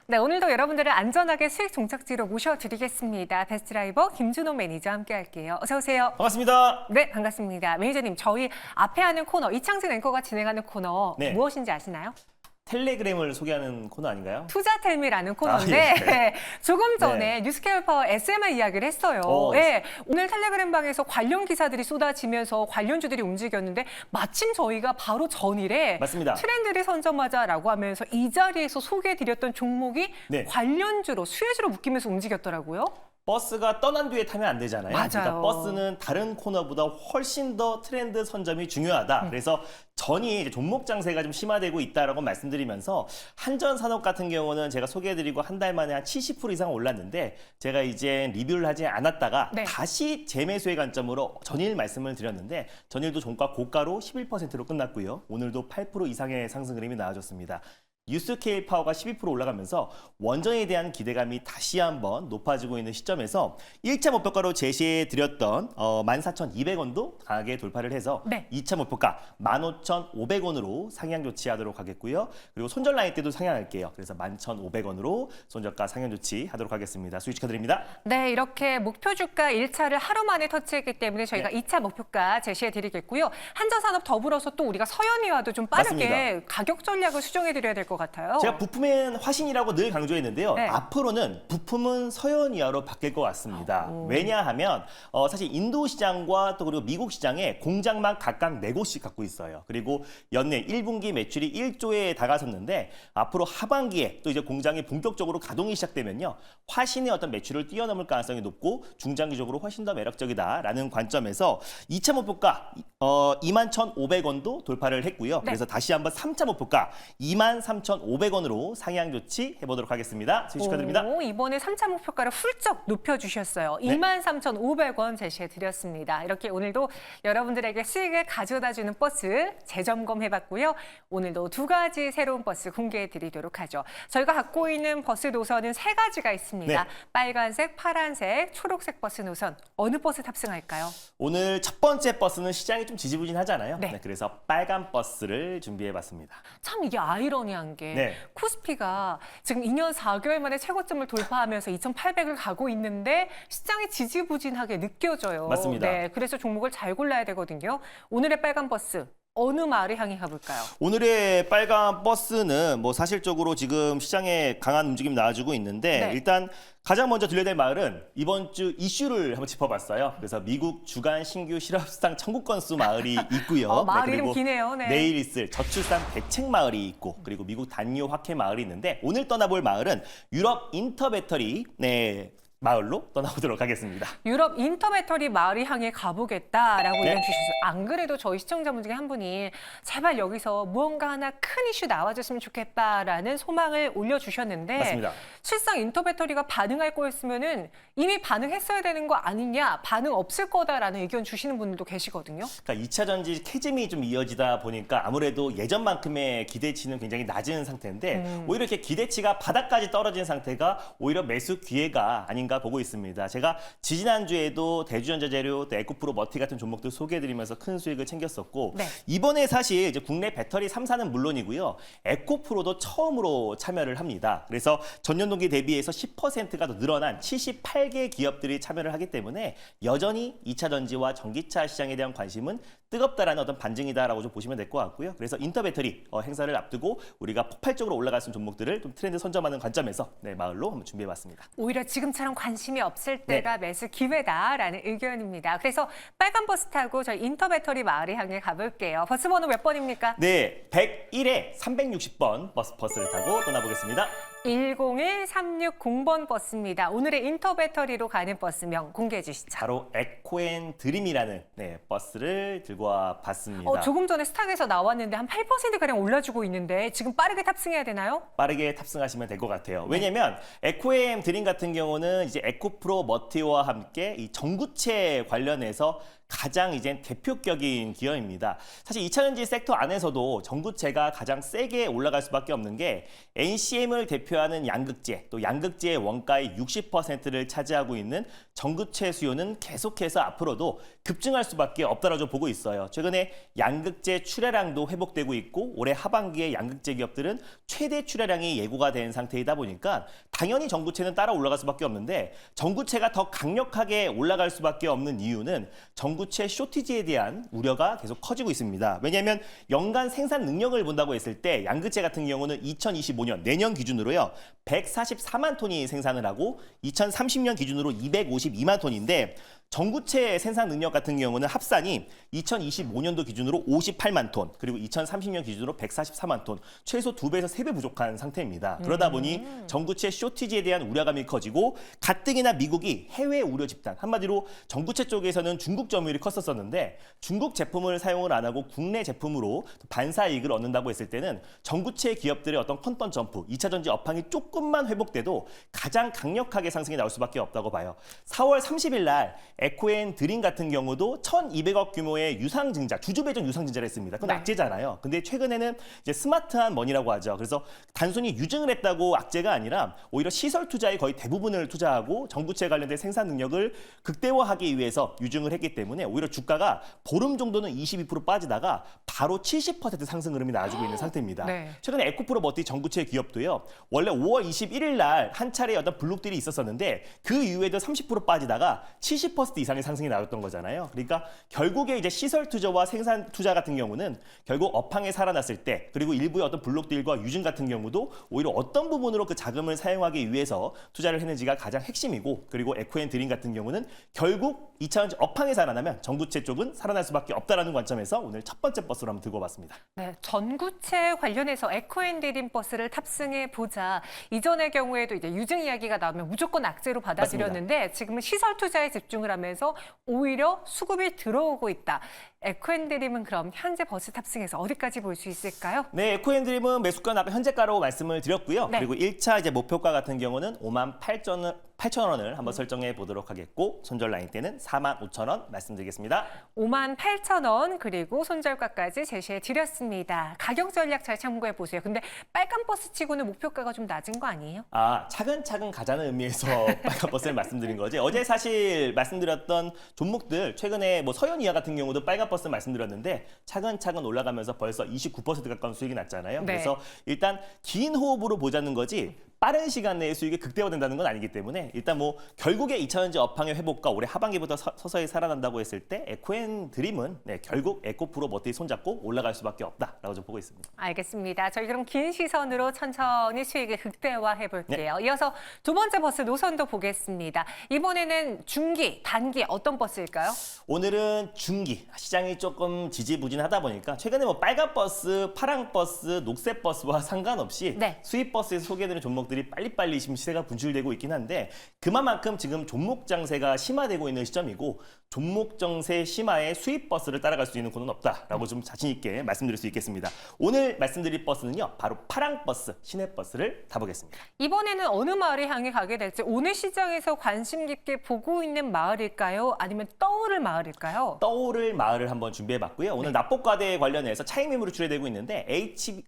네, 오늘도 여러분들을 안전하게 수익 종착지로 모셔드리겠습니다. 베스트드라이버 김준호 매니저와 함께 할게요. 어서 오세요. 반갑습니다. 네, 반갑습니다. 매니저님, 저희 앞에 하는 코너, 이창진 앵커가 진행하는 코너 네. 무엇인지 아시나요? 텔레그램을 소개하는 코너 아닌가요? 투자텔미라는 코너인데 예. 조금 전에 네. 뉴스케어파 SMI 이야기를 했어요. 네, 오늘 텔레그램 방에서 관련 기사들이 쏟아지면서 관련주들이 움직였는데 마침 저희가 바로 전일에 맞습니다. 트렌드를 선점하자라고 하면서 이 자리에서 소개해드렸던 종목이 네. 관련주로 수혜주로 묶이면서 움직였더라고요. 버스가 떠난 뒤에 타면 안 되잖아요. 맞아요. 그러니까 버스는 다른 코너보다 훨씬 더 트렌드 선점이 중요하다. 그래서 전이 이제 종목 장세가 좀 심화되고 있다라고 말씀드리면서 한전산업 같은 경우는 제가 소개해드리고 한 달 만에 한 70% 이상 올랐는데 제가 이제 리뷰를 하지 않았다가 네. 다시 재매수의 관점으로 전일 말씀을 드렸는데 전일도 종가 고가로 11%로 끝났고요. 오늘도 8% 이상의 상승 그림이 나와줬습니다. 뉴스케일 파워가 12% 올라가면서 원전에 대한 기대감이 다시 한번 높아지고 있는 시점에서 1차 목표가로 제시해드렸던 14,200원도 강하게 돌파를 해서 네. 2차 목표가 15,500원으로 상향 조치하도록 하겠고요. 그리고 손절 라인 때도 상향할게요. 그래서 11,500원으로 손절가 상향 조치하도록 하겠습니다. 수익 축하드립니다. 네, 이렇게 목표 주가 1차를 하루 만에 터치했기 때문에 저희가 네. 2차 목표가 제시해드리겠고요. 한전산업 더불어서 또 우리가 서현이와도 좀 빠르게 맞습니다. 가격 전략을 수정해드려야 될 것 같아요. 제가 부품엔 화신이라고 늘 강조했는데요. 네. 앞으로는 부품은 서현이하로 바뀔 것 같습니다. 왜냐하면 사실 인도 시장과 또 그리고 미국 시장에 공장만 각각 4곳씩 갖고 있어요. 그리고 연내 1분기 매출이 1조에 다가섰는데 앞으로 하반기에 또 이제 공장이 본격적으로 가동이 시작되면요. 화신의 어떤 매출을 뛰어넘을 가능성이 높고 중장기적으로 훨씬 더 매력적이다라는 관점에서 2차 목표가 21,500원도 돌파를 했고요. 네. 그래서 다시 한번 3차 목표가 23,500원으로 상향 조치 해보도록 하겠습니다. 수익 축하드립니다. 오, 이번에 3차 목표가를 훌쩍 높여주셨어요. 네. 23,500원 제시해드렸습니다. 이렇게 오늘도 여러분들에게 수익을 가져다주는 버스 재점검해봤고요. 오늘도 2가지 새로운 버스 공개해드리도록 하죠. 저희가 갖고 있는 버스 노선은 3가지가 있습니다. 네. 빨간색, 파란색, 초록색 버스 노선. 어느 버스 탑승할까요? 오늘 첫 번째 버스는 시장이 좀 지지부진하잖아요. 네. 그래서 빨간 버스를 준비해봤습니다. 참 이게 아이러니한 게 네. 코스피가 지금 2년 4개월 만에 최고점을 돌파하면서 2,800을 가고 있는데 시장이 지지부진하게 느껴져요. 맞습니다. 네, 그래서 종목을 잘 골라야 되거든요. 오늘의 빨간 버스 어느 마을을 향해 가볼까요? 오늘의 빨간 버스는 뭐 사실적으로 지금 시장에 강한 움직임 나와주고 있는데 네. 일단 가장 먼저 들려야 될 마을은 이번 주 이슈를 한번 짚어봤어요. 그래서 미국 주간 신규 실업수당 청구 건수 마을이 있고요. 마을 네, 이름 그리고 기네요. 네. 내일 있을 저출산 대책 마을이 있고 그리고 미국 단료 확해 마을이 있는데 오늘 떠나볼 마을은 유럽 인터배터리 마을로 떠나보도록 하겠습니다. 유럽 인터배터리 마을을 향해 가보겠다라고 네. 의견 주셨어요. 안 그래도 저희 시청자분 중에 한 분이 제발 여기서 무언가 하나 큰 이슈 나와줬으면 좋겠다라는 소망을 올려주셨는데 맞습니다. 실상 인터배터리가 반응할 거였으면은 이미 반응했어야 되는 거 아니냐, 반응 없을 거다라는 의견 주시는 분들도 계시거든요. 그러니까 2차 전지 캐즘이 좀 이어지다 보니까 아무래도 예전만큼의 기대치는 굉장히 낮은 상태인데 오히려 이렇게 기대치가 바닥까지 떨어진 상태가 오히려 매수 기회가 아닌가 보고 있습니다. 제가 지지난주에도 대주전자재료, 또 에코프로, 머티 같은 종목들 소개해드리면서 큰 수익을 챙겼었고 네. 이번에 사실 이제 국내 배터리 3사는 물론이고요. 에코프로도 처음으로 참여를 합니다. 그래서 전년 동기 대비해서 10%가 더 늘어난 78개 기업들이 참여를 하기 때문에 여전히 2차 전지와 전기차 시장에 대한 관심은 뜨겁다라는 어떤 반증이다라고 좀 보시면 될 것 같고요. 그래서 인터배터리 행사를 앞두고 우리가 폭발적으로 올라갈 수 있는 종목들을 좀 트렌드 선점하는 관점에서 마을로 한번 준비해봤습니다. 오히려 지금처럼 관심이 없을 때가 매수 기회다라는 의견입니다. 그래서 빨간 버스 타고 저희 인터배터리 마을을 향해 가볼게요. 버스 번호 몇 번입니까? 네, 101에 360번 버스를 타고 떠나보겠습니다. 101360번 버스입니다. 오늘의 인터배터리로 가는 버스명 공개해 주시죠. 바로 에코앤 드림이라는 버스를 들고 와봤습니다. 조금 전에 스탁에서 나왔는데 한 8%가량 올라주고 있는데 지금 빠르게 탑승해야 되나요? 빠르게 탑승하시면 될 것 같아요. 왜냐면 에코앤 드림 같은 경우는 이제 에코프로 머티와 함께 이 전구체 관련해서 가장 이제 대표격인 기업입니다. 사실 2차전지 섹터 안에서도 전구체가 가장 세게 올라갈 수밖에 없는 게 NCM을 대표하는 양극재, 또 양극재의 원가의 60%를 차지하고 있는 전구체 수요는 계속해서 앞으로도 급증할 수밖에 없다라고 좀 보고 있어요. 최근에 양극재 출하량도 회복되고 있고 올해 하반기에 양극재 기업들은 최대 출하량이 예고가 된 상태이다 보니까 당연히 전구체는 따라 올라갈 수밖에 없는데 전구체가 더 강력하게 올라갈 수밖에 없는 이유는 전구체 쇼티지에 대한 우려가 계속 커지고 있습니다. 왜냐하면 연간 생산 능력을 본다고 했을 때 양극재 같은 경우는 2025년 내년 기준으로요 144만 톤이 생산을 하고 2030년 기준으로 252만 톤인데 전구체 생산 능력 같은 경우는 합산이 2025년도 기준으로 58만 톤, 그리고 2030년 기준으로 144만 톤, 최소 2배에서 3배 부족한 상태입니다. 그러다 보니 전구체 쇼티지에 대한 우려감이 커지고 가뜩이나 미국이 해외 우려 집단, 한마디로 전구체 쪽에서는 중국 점유율이 컸었는데 중국 제품을 사용을 안 하고 국내 제품으로 반사 이익을 얻는다고 했을 때는 전구체 기업들의 어떤 퀀텀 점프, 2차 전지 업황이 조금만 회복돼도 가장 강력하게 상승이 나올 수밖에 없다고 봐요. 4월 30일 날 에코앤 드림 같은 경우도 1,200억 규모의 유상증자, 주주배정 유상증자를 했습니다. 그건 네. 악재잖아요. 근데 최근에는 이제 스마트한 머니라고 하죠. 그래서 단순히 유증을 했다고 악재가 아니라 오히려 시설 투자의 거의 대부분을 투자하고 전구체 관련된 생산 능력을 극대화하기 위해서 유증을 했기 때문에 오히려 주가가 보름 정도는 22% 빠지다가 바로 70% 상승 흐름이 나와주고 있는 상태입니다. 네. 최근에 에코프로 머티 전구체 기업도요. 원래 5월 21일 날 한 차례 어떤 블록들이 있었었는데 그 이후에도 30% 빠지다가 70% 이상의 상승이 나왔던 거잖아요. 그러니까 결국에 이제 시설 투자와 생산 투자 같은 경우는 결국 업황에 살아났을 때 그리고 일부의 어떤 블록들과 유증 같은 경우도 오히려 어떤 부분으로 그 자금을 사용하기 위해서 투자를 했는지가 가장 핵심이고 그리고 에코앤 드림 같은 경우는 결국 2차전지 업황에 살아나면 전구체 쪽은 살아날 수밖에 없다라는 관점에서 오늘 첫 번째 버스로 한번 들고 와봤습니다. 네, 전구체 관련해서 에코앤드림 버스를 탑승해 보자. 이전의 경우에도 이제 유증 이야기가 나오면 무조건 악재로 받아들였는데 지금은 시설 투자에 집중을 하면서 오히려 수급이 들어오고 있다. 에코앤드림은 그럼 현재 버스 탑승해서 어디까지 볼 수 있을까요? 네, 에코앤드림은 매수가는 아까 현재가로 말씀을 드렸고요. 네. 그리고 1차 이제 목표가 같은 경우는 58,000원을 한번 설정해 보도록 하겠고 손절 라인 때는 45,000원 말씀드리겠습니다. 58,000원 그리고 손절가까지 제시해 드렸습니다. 가격 전략 잘 참고해 보세요. 근데 빨간 버스 치고는 목표가가 좀 낮은 거 아니에요? 아, 차근차근 가자는 의미에서 빨간 버스를 말씀드린 거지. 어제 사실 말씀드렸던 종목들 최근에 뭐 서현이와 같은 경우도 빨간 버스 말씀드렸는데 차근차근 올라가면서 벌써 29% 가까운 수익이 났잖아요. 네. 그래서 일단 긴 호흡으로 보자는 거지 빠른 시간 내에 수익이 극대화된다는 건 아니기 때문에 일단 뭐 결국에 2차전지 업황의 회복과 올해 하반기부터 서서히 살아난다고 했을 때 에코앤드림은 결국 에코프로 머티 손잡고 올라갈 수밖에 없다라고 좀 보고 있습니다. 알겠습니다. 저희 그럼 긴 시선으로 천천히 수익을 극대화해 볼게요. 이어서 두 번째 버스 노선도 보겠습니다. 이번에는 중기, 단기 어떤 버스일까요? 오늘은 중기, 시장이 조금 지지부진하다 보니까 최근에 뭐 빨간 버스, 파랑 버스, 녹색 버스와 상관없이 네. 수입 버스에서 소개되는 종목들이 빨리빨리 지금 시세가 분출되고 있긴 한데 그만큼 지금 종목 장세가 심화되고 있는 시점이고 종목 정세 심화에 수입 버스를 따라갈 수 있는 곳은 없다라고 좀 자신 있게 말씀드릴 수 있겠습니다. 오늘 말씀드릴 버스는요. 바로 파랑 버스, 시내 버스를 타보겠습니다. 이번에는 어느 마을을 향해 가게 될지 오늘 시장에서 관심 깊게 보고 있는 마을일까요? 아니면 떠오를 마을일까요? 떠오를 마을을 한번 준비해봤고요. 오늘 납법과대 관련해서 차익 매물이 출회되고 있는데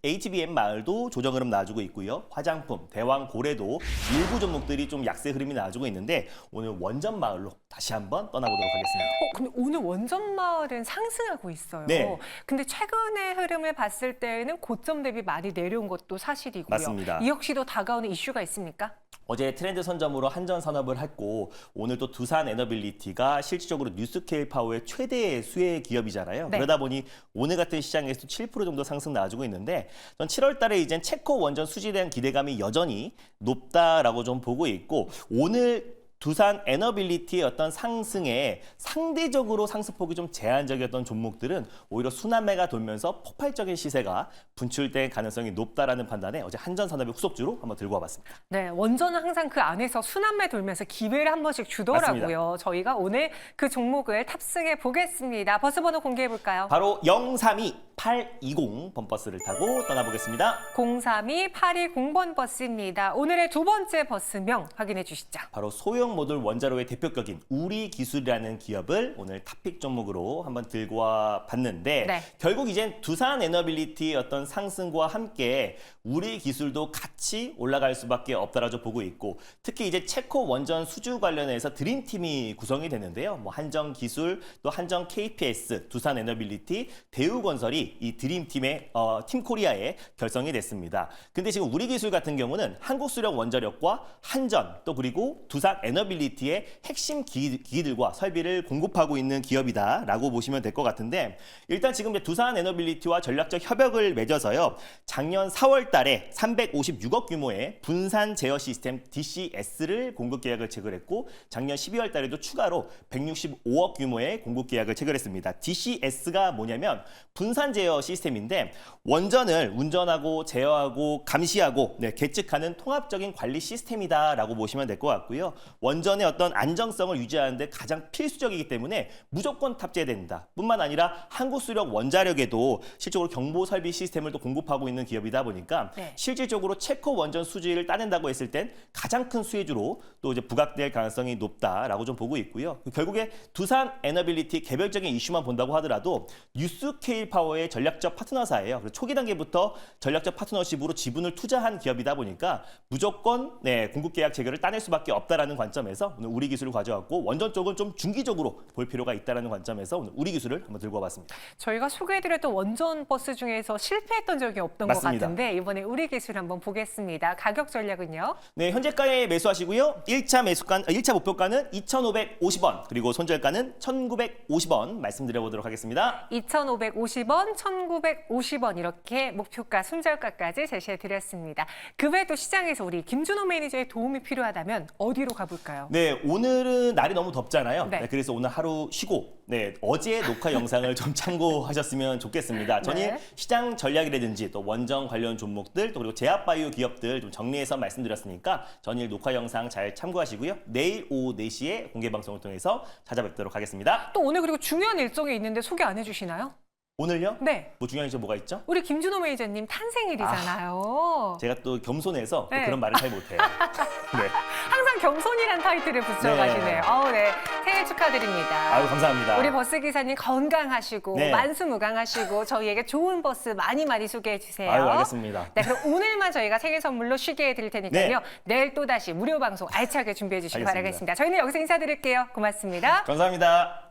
HBM 마을도 조정 흐름 나와주고 있고요. 화장품, 대왕, 고래도 일부 종목들이 좀 약세 흐름이 나와주고 있는데 오늘 원전 마을로 다시 한번 떠나보도록 하겠습니다. 근데 오늘 원전 마을은 상승하고 있어요. 네. 근데 최근의 흐름을 봤을 때는 고점 대비 많이 내려온 것도 사실이고요. 맞습니다. 이 역시도 다가오는 이슈가 있습니까? 어제 트렌드 선점으로 한전 산업을 했고 오늘 또 두산 에너빌리티가 실질적으로 뉴스케일 파워의 최대 수혜 기업이잖아요. 네. 그러다 보니 오늘 같은 시장에서도 7% 정도 상승 나와주고 있는데 전 7월 달에 이젠 체코 원전 수지에 대한 기대감이 여전히 높다라고 좀 보고 있고 오늘 두산 에너빌리티의 어떤 상승에 상대적으로 상승폭이 좀 제한적이었던 종목들은 오히려 순환매가 돌면서 폭발적인 시세가 분출될 가능성이 높다라는 판단에 어제 한전산업의 후속주로 한번 들고 와봤습니다. 네, 원전은 항상 그 안에서 순환매 돌면서 기회를 한 번씩 주더라고요. 맞습니다. 저희가 오늘 그 종목을 탑승해 보겠습니다. 버스 번호 공개해 볼까요? 바로 032 032820 번버스를 타고 떠나보겠습니다. 032820번 버스입니다. 오늘의 두 번째 버스명 확인해 주시죠. 바로 소형 모듈 원자로의 대표격인 우리기술이라는 기업을 오늘 탑픽 종목으로 한번 들고 와 봤는데 네. 결국 이젠 두산 에너빌리티의 어떤 상승과 함께 우리 기술도 같이 올라갈 수밖에 없다라고 보고 있고 특히 이제 체코 원전 수주 관련해서 드림팀이 구성이 됐는데요. 뭐 한정 기술 또 한정 KPS, 두산 에너빌리티, 대우건설이 이 드림팀의 팀 코리아에 결성이 됐습니다. 근데 지금 우리 기술 같은 경우는 한국수력 원자력과 한전 또 그리고 두산 에너빌리티의 핵심 기기들과 설비를 공급하고 있는 기업이다라고 보시면 될 것 같은데 일단 지금 이제 두산 에너빌리티와 전략적 협약을 맺어서요. 작년 4월 달에 356억 규모의 분산 제어 시스템 DCS를 공급 계약을 체결했고 작년 12월 달에도 추가로 165억 규모의 공급 계약을 체결했습니다. DCS가 뭐냐면 분산 제어 시스템인데 원전을 운전하고 제어하고 감시하고 계측하는 통합적인 관리 시스템이다라고 보시면 될 것 같고요. 원전의 어떤 안정성을 유지하는 데 가장 필수적이기 때문에 무조건 탑재된다. 뿐만 아니라 한국수력 원자력에도 실적으로 경보 설비 시스템을 또 공급하고 있는 기업이다 보니까 실질적으로 체코 원전 수주를 따낸다고 했을 땐 가장 큰 수혜주로 또 이제 부각될 가능성이 높다라고 좀 보고 있고요. 결국에 두산 에너빌리티 개별적인 이슈만 본다고 하더라도 뉴스케일 파워의 전략적 파트너사예요. 그래서 초기 단계부터 전략적 파트너십으로 지분을 투자한 기업이다 보니까 무조건 공급 계약 체결을 따낼 수밖에 없다라는 관점에서 오늘 우리 기술을 가져왔고 원전 쪽은 좀 중기적으로 볼 필요가 있다라는 관점에서 오늘 우리 기술을 한번 들고 와봤습니다. 저희가 소개해드렸던 원전 버스 중에서 실패했던 적이 없던 맞습니다. 것 같은데 이번에 우리 기술 한번 보겠습니다. 가격 전략은요? 네, 현재가에 매수하시고요. 1차 목표가는 2,550원, 그리고 손절가는 1,950원 말씀드려보도록 하겠습니다. 2,550원, 1,950원 이렇게 목표가, 손절가까지 제시해드렸습니다. 그 외에도 시장에서 우리 김준호 매니저의 도움이 필요하다면 어디로 가볼까요? 네, 오늘은 날이 너무 덥잖아요. 네. 그래서 오늘 하루 쉬고 어제 녹화 영상을 좀 참고하셨으면 좋겠습니다. 전일 네. 시장 전략이라든지 또 원전 관련 종목들 또 그리고 제약바이오 기업들 좀 정리해서 말씀드렸으니까 전일 녹화 영상 잘 참고하시고요. 내일 오후 4시에 공개 방송을 통해서 찾아뵙도록 하겠습니다. 또 오늘 그리고 중요한 일정이 있는데 소개 안 해주시나요? 오늘요? 네. 뭐 중요한 게 뭐가 있죠? 우리 김준호 매니저님 탄생일이잖아요. 제가 또 겸손해서 또 네. 그런 말을 잘 못해요. 네. 항상 겸손이란 타이틀을 붙여가시네요. 네. 생일 축하드립니다. 아유, 감사합니다. 우리 버스 기사님 건강하시고 네. 만수무강하시고 저희에게 좋은 버스 많이 많이 소개해 주세요. 아유, 알겠습니다. 네, 그럼 오늘만 저희가 생일 선물로 쉬게 해드릴 테니까요. 내일 또 다시 무료 방송 알차게 준비해 주시기 알겠습니다. 바라겠습니다. 저희는 여기서 인사드릴게요. 고맙습니다. 감사합니다.